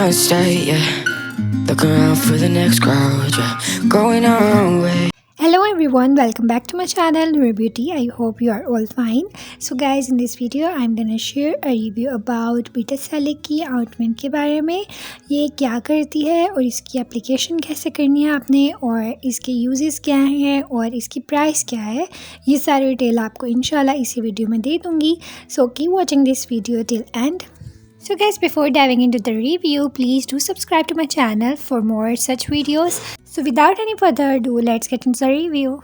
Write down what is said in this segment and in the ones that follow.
Stay, yeah. Look around for the next crowd, yeah. Going our own way. Hello everyone, welcome back to my channel Beauty. I hope you are all fine. So guys, in this video I'm gonna share a review about Betasalic की आउटमेंट के बारे में। ये क्या करती है और इसकी एप्लीकेशन कैसे करनी है आपने, और इसके यूजेस क्या हैं और इसकी प्राइस क्या है, ये सारी डिटेल आपको इंशाल्लाह इसी वीडियो में दे दूँगी। So keep watching this video till and. So guys, before diving into the review, please do subscribe to my channel for more such videos. So without any further ado, let's get into the review.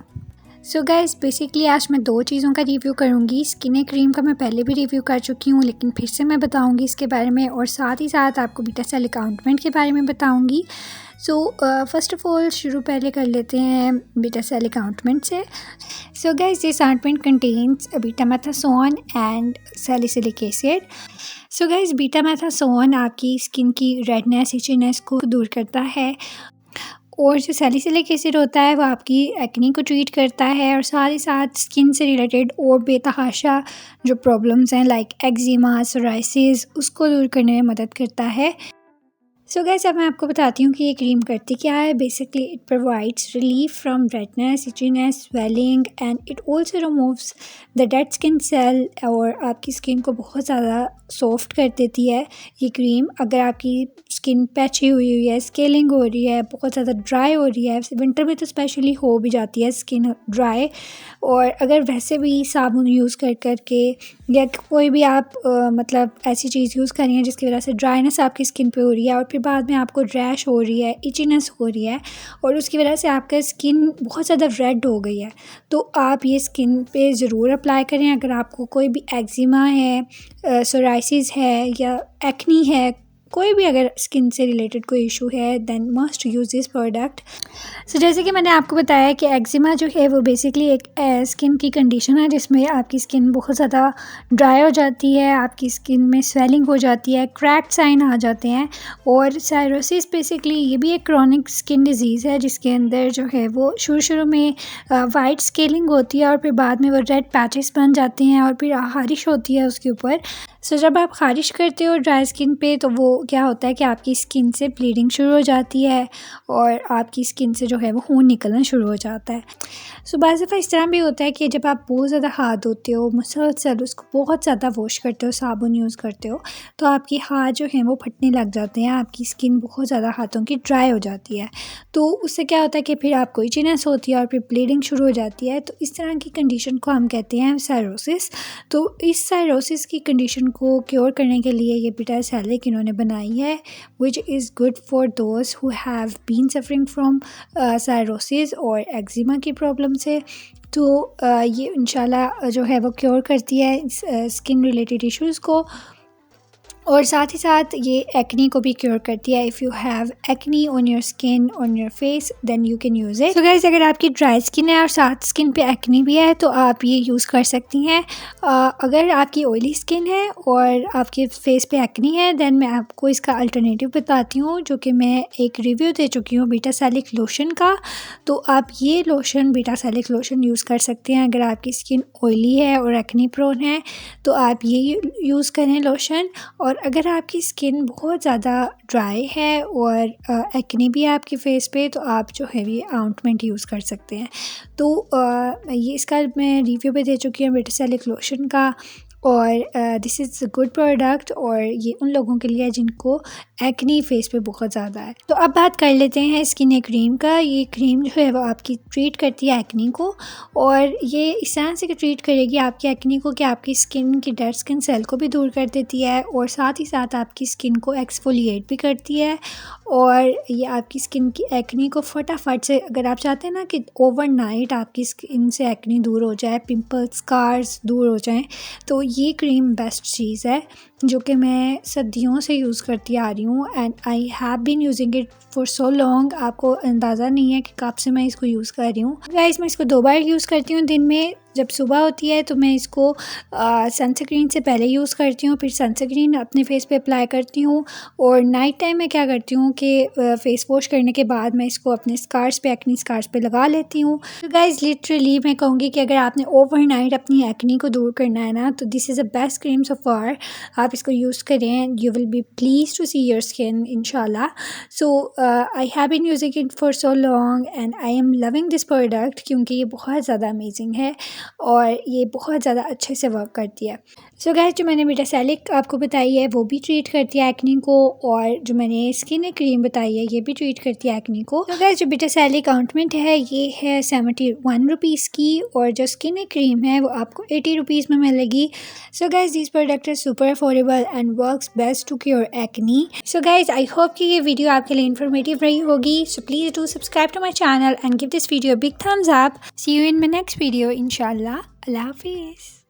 So guys, basically आज मैं दो चीज़ों का review करूँगी। Skin cream का मैं पहले भी रिव्यू कर चुकी हूँ, लेकिन फिर से मैं बताऊँगी इसके बारे में, और साथ ही साथ आपको बेटासालिक आउंटमेंट के बारे में बताऊँगी। सो फर्स्ट ऑफ ऑल शुरू पहले कर लेते हैं बेटासालिक आउंटमेंट से। So guys, this ointment contains betamethasone and salicylic acid. So guys, betamethasone आपकी स्किन की रेडनेस, इचीनेस को दूर करता है, और जो सैलिसिलिक एसिड होता है वो आपकी एक्ने को ट्रीट करता है, और साथ ही साथ स्किन से रिलेटेड और बेतहाशा जो प्रॉब्लम्स हैं लाइक एक्जिमा, सोराइसिस, उसको दूर करने में मदद करता है। सो गाइस, अब मैं आपको बताती हूँ कि ये क्रीम करती क्या है। Basically it provides relief from redness, itchiness, swelling and it also removes the dead skin cell, और आपकी स्किन को बहुत ज़्यादा सॉफ्ट कर देती है ये क्रीम। अगर आपकी स्किन पैची हुई है, स्केलिंग हो रही है, बहुत ज़्यादा ड्राई हो रही है, विंटर में तो स्पेशली हो भी जाती है स्किन ड्राई, और अगर वैसे भी साबुन यूज़ कर के या कोई भी आप मतलब ऐसी चीज़ यूज़ कर रही हैं जिसकी वजह से ड्राइनेस आपकी स्किन पे हो रही है, और फिर बाद में आपको रैश हो रही है, इचीनेस हो रही है, और उसकी वजह से आपका स्किन बहुत ज़्यादा रेड हो गई है, तो आप ये स्किन पे ज़रूर अप्लाई करें। अगर आपको कोई भी एक्जिमा है, सोराइसिस है या एक्नी है, कोई भी अगर स्किन से रिलेटेड कोई इशू है, then must use this product. So जैसे कि मैंने आपको बताया कि एक्जिमा जो है वो बेसिकली एक स्किन की कंडीशन है जिसमें आपकी स्किन बहुत ज़्यादा ड्राई हो जाती है, आपकी स्किन में स्वेलिंग हो जाती है, क्रैक्ड साइन आ जाते हैं, और साइरोसिस बेसिकली ये भी एक क्रॉनिक स्किन डिजीज़ है जिसके अंदर जो है वो शुरू में वाइट स्केलिंग होती है, और फिर बाद में वो रेड पैचेस बन जाते हैं, और फिर खारिश होती है उसके ऊपर। सो जब आप खारिश करते हो ड्राई स्किन पे, तो वो क्या होता है कि आपकी स्किन से ब्लीडिंग शुरू हो जाती है, और आपकी स्किन से जो है वो खून निकलना शुरू हो जाता है। सो बाज़ दफ़ा इस तरह भी होता है कि जब आप बहुत ज़्यादा हाथ धोते हो, मुसलसल उसको बहुत ज़्यादा वॉश करते हो, साबुन यूज़ करते हो, तो आपके हाथ जो हैं वो फटने लग जाते हैं, आपकी स्किन बहुत ज़्यादा हाथों की ड्राई हो जाती है। तो उससे क्या होता है कि फिर आपको इचीनेस होती है और फिर ब्लीडिंग शुरू हो जाती है। तो इस तरह की कंडीशन को हम कहते हैं साइरोसिस। तो इस साइरोसिस की कंडीशन को क्योर करने के लिए ये बेटासालिक इन्होंने बनाई है, which is good for those who have been suffering from psoriasis और एक्जिमा की प्रॉब्लम से। तो ये इंशाल्लाह जो है वो क्योर करती है स्किन रिलेटेड इश्यूज़ को, और साथ ही साथ ये एक्नी को भी क्योर करती है। If you have acne on your skin, on your face, then you can use it. So guys, अगर आपकी ड्राई स्किन है और साथ स्किन पे एक्नी भी है तो आप ये यूज़ कर सकती हैं। अगर आपकी ऑयली स्किन है और आपके फेस पे एक्नी है, देन मैं आपको इसका अल्टरनेटिव बताती हूँ, जो कि मैं एक रिव्यू दे चुकी हूँ बेटासालिक लोशन का। तो आप ये लोशन, बेटासालिक लोशन यूज़ कर सकते हैं। अगर आपकी स्किन ऑयली है और एक्नी प्रोन है तो आप ये यूज़ करें लोशन। और अगर आपकी स्किन बहुत ज़्यादा ड्राई है और एक्ने भी है आपके फेस पे, तो आप जो है ये आउंटमेंट यूज़ कर सकते हैं। तो ये इसका मैं रिव्यू भी दे चुकी हूँ बेटासालिक लोशन का, और this is a good product, और ये उन लोगों के लिए है जिनको एक्नी फेस पे बहुत ज़्यादा है। तो अब बात कर लेते हैं स्किन क्रीम का। ये क्रीम जो है वो आपकी ट्रीट करती है एक्नी को, और ये इस तरह से ट्रीट करेगी आपकी एक्नी को कि आपकी स्किन की डेड स्किन सेल को भी दूर कर देती है, और साथ ही साथ आपकी स्किन को एक्सफोलिएट भी करती है, और ये आपकी स्किन की एक्नी को फटाफट से, अगर आप चाहते हैं ना कि ओवरनाइट आपकी स्किन से एक्नी दूर हो जाए, पिंपल्स, स्कार्स दूर हो जाएं, तो ये क्रीम बेस्ट चीज़ है जो कि मैं सदियों से यूज़ करती आ रही हूँ, and I have been using it for so long. आपको अंदाज़ा नहीं है कि कब से मैं इसको यूज़ कर रही हूँ। गाइस, मैं इसको 2 बार यूज़ करती हूँ दिन में। जब सुबह होती है तो मैं इसको सनस्क्रीन से पहले यूज़ करती हूँ, फिर सनस्क्रीन अपने फेस पे अप्लाई करती हूँ और नाइट टाइम में क्या करती हूँ कि फेस वॉश करने के बाद मैं इसको अपने स्कार्स पे, एक्नी स्कार्स पे लगा लेती हूँ। तो गाइज़ लिटरली मैं कहूँगी कि अगर आपने ओवरनाइट अपनी एक्नी को दूर करना है ना, तो this is the best cream so far. आप इसको यूज़ करें, you will be please to see your skin इंशाल्लाह। So I have been using it for so long and I am loving this product, क्योंकि ये बहुत ज़्यादा amazing है और ये बहुत ज़्यादा अच्छे से वर्क करती है। सो गाइस, जो मैंने बेटासैलिक आपको बताई है वो भी ट्रीट करती है एक्नी को, और जो मैंने स्किन क्रीम बताई है ये भी ट्रीट करती है एक्नी को। तो गाइस, जो बेटासैलिक ऑइंटमेंट है ये है 71 रुपीज़ की, और जो स्किन क्रीम है वो आपको 80 रुपीज़ में मिलेगी। So guys, this product is super affordable and works best to cure acne. So guys, I hope कि ये वीडियो आपके लिए इन्फॉर्मेटिव रही होगी। So please do subscribe to my channel and give this video big thumbs up. See you in my next video इंशाल्लाह। अल्लाह हाफिज़।